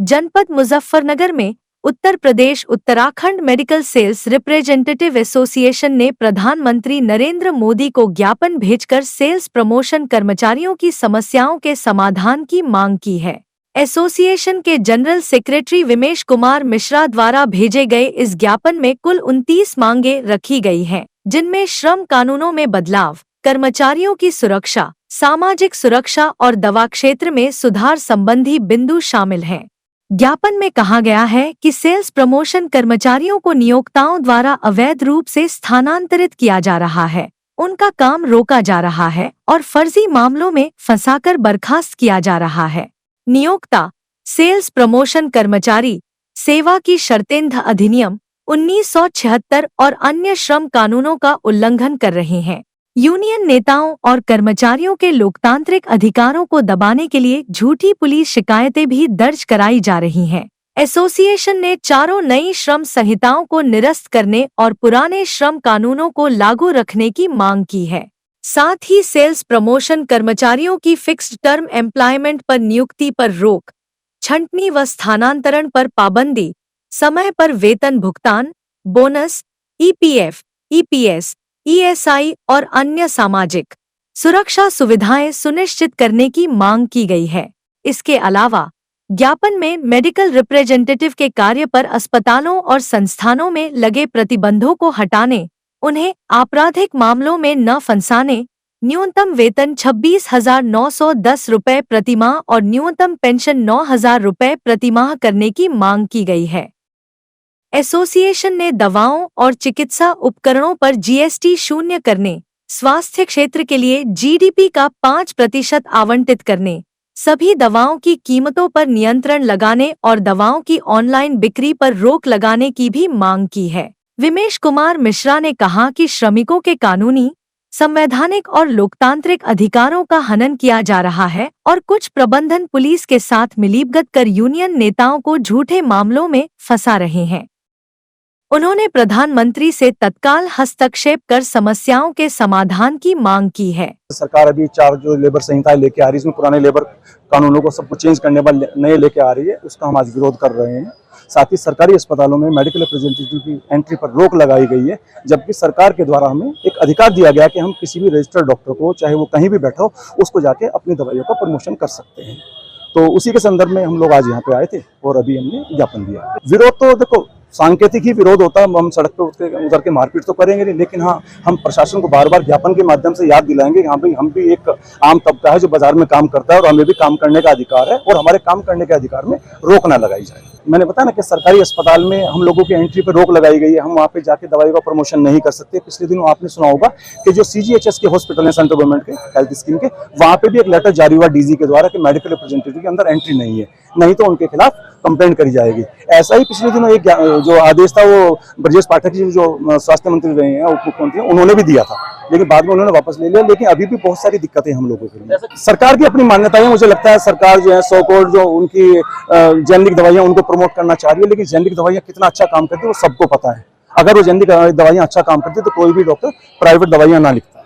जनपद मुजफ्फरनगर में Uttar Pradesh Uttarakhand medical sales representative association ने प्रधानमंत्री नरेंद्र मोदी को ज्ञापन भेजकर सेल्स प्रमोशन कर्मचारियों की समस्याओं के समाधान की मांग की है। एसोसिएशन के जनरल सेक्रेटरी विमेश कुमार मिश्रा द्वारा भेजे गए इस ज्ञापन में कुल 29 मांगे रखी गई हैं, जिनमें श्रम कानूनों में बदलाव, कर्मचारियों की सुरक्षा, सामाजिक सुरक्षा और दवा क्षेत्र में सुधार संबंधी बिंदु शामिल हैं। ज्ञापन में कहा गया है कि सेल्स प्रमोशन कर्मचारियों को नियोक्ताओं द्वारा अवैध रूप से स्थानांतरित किया जा रहा है, उनका काम रोका जा रहा है और फर्जी मामलों में फंसाकर बर्खास्त किया जा रहा है। नियोक्ता सेल्स प्रमोशन कर्मचारी सेवा की शर्तें अधिनियम 1976 और अन्य श्रम कानूनों का उल्लंघन कर रहे हैं। यूनियन नेताओं और कर्मचारियों के लोकतांत्रिक अधिकारों को दबाने के लिए झूठी पुलिस शिकायतें भी दर्ज कराई जा रही हैं। एसोसिएशन ने चारों नई श्रम संहिताओं को निरस्त करने और पुराने श्रम कानूनों को लागू रखने की मांग की है। साथ ही सेल्स प्रमोशन कर्मचारियों की फिक्स्ड टर्म एम्प्लॉयमेंट पर नियुक्ति पर रोक, छंटनी व स्थानांतरण पर पाबंदी, समय पर वेतन भुगतान, बोनस, ईपीएफ, ईपीएस, ईएसआई और अन्य सामाजिक सुरक्षा सुविधाएं सुनिश्चित करने की मांग की गई है। इसके अलावा ज्ञापन में मेडिकल रिप्रेजेंटेटिव के कार्य पर अस्पतालों और संस्थानों में लगे प्रतिबंधों को हटाने, उन्हें आपराधिक मामलों में न फंसाने, न्यूनतम वेतन 26,910 रुपये प्रतिमाह और न्यूनतम पेंशन 9,000 रुपये प्रतिमाह करने की मांग की गई है। एसोसिएशन ने दवाओं और चिकित्सा उपकरणों पर जीएसटी शून्य करने, स्वास्थ्य क्षेत्र के लिए जीडीपी का 5% आवंटित करने, सभी दवाओं की कीमतों पर नियंत्रण लगाने और दवाओं की ऑनलाइन बिक्री पर रोक लगाने की भी मांग की है। विमेश कुमार मिश्रा ने कहा कि श्रमिकों के कानूनी, संवैधानिक और लोकतांत्रिक अधिकारों का हनन किया जा रहा है और कुछ प्रबंधन पुलिस के साथ मिलीभगत कर यूनियन नेताओं को झूठे मामलों में फंसा रहे हैं। उन्होंने प्रधानमंत्री से तत्काल हस्तक्षेप कर समस्याओं के समाधान की मांग की है। सरकार अभी 4 जो लेबर संहिताएं लेके आ रही है, इसमें पुराने लेबर कानूनों को सबको चेंज करने वाले नए लेके आ रही है, उसका हम आज विरोध कर रहे हैं। साथ ही सरकारी अस्पतालों में मेडिकल रिप्रेजेंटेटिव की एंट्री पर रोक लगाई गई है, जबकि सरकार के द्वारा हमें एक अधिकार दिया गया कि हम किसी भी रजिस्टर्ड डॉक्टर को, चाहे वो कहीं भी बैठा हो, उसको जाके अपनी दवाइयों का प्रमोशन कर सकते हैं। तो उसी के संदर्भ में हम लोग आज यहाँ पे आए थे और अभी हमने ज्ञापन दिया। विरोध तो देखो सांकेतिक ही विरोध होता है, हम सड़क पे उतर के मारपीट तो करेंगे नहीं, लेकिन हाँ, हम प्रशासन को बार बार ज्ञापन के माध्यम से याद दिलाएंगे कि हाँ भाई, हम भी एक आम तबका है जो बाजार में काम करता है और हमें भी काम करने का अधिकार है और हमारे काम करने के अधिकार में रोक ना लगाई जाए। मैंने बताया ना कि सरकारी अस्पताल में हम लोगों की एंट्री पर रोक लगाई गई है, हम वहाँ पे जाके दवाई का प्रमोशन नहीं कर सकते। पिछले दिनों आपने सुना होगा कि जो सीजीएचएस के हॉस्पिटल है, सेंट्रल गवर्नमेंट के हेल्थ स्कीम के, वहाँ पे भी एक लेटर जारी हुआ डीजी के द्वारा कि मेडिकल रिप्रेजेंटेटिव के अंदर एंट्री नहीं है, नहीं तो उनके खिलाफ कंप्लेंट करी जाएगी। ऐसा ही पिछले दिनों एक जो आदेश था वो ब्रजेश पाठक जी जो स्वास्थ्य मंत्री रहे हैं, उप मुख्यमंत्री, उन्होंने भी दिया था, लेकिन बाद में उन्होंने वापस ले लिया। लेकिन अभी भी बहुत सारी दिक्कतें हम लोगों के लिए। सरकार की अपनी मान्यताएं, मुझे लगता है सरकार जो है 100 करोड़ जो उनकी जेनरिक दवाइयां उनको प्रमोट करना चाह रही है, लेकिन जेनरिक दवाइयां कितना अच्छा काम करती है वो सबको पता है। अगर वो जेनरिक दवाइयां अच्छा काम करती है तो कोई भी डॉक्टर प्राइवेट दवाइयां ना लिखता।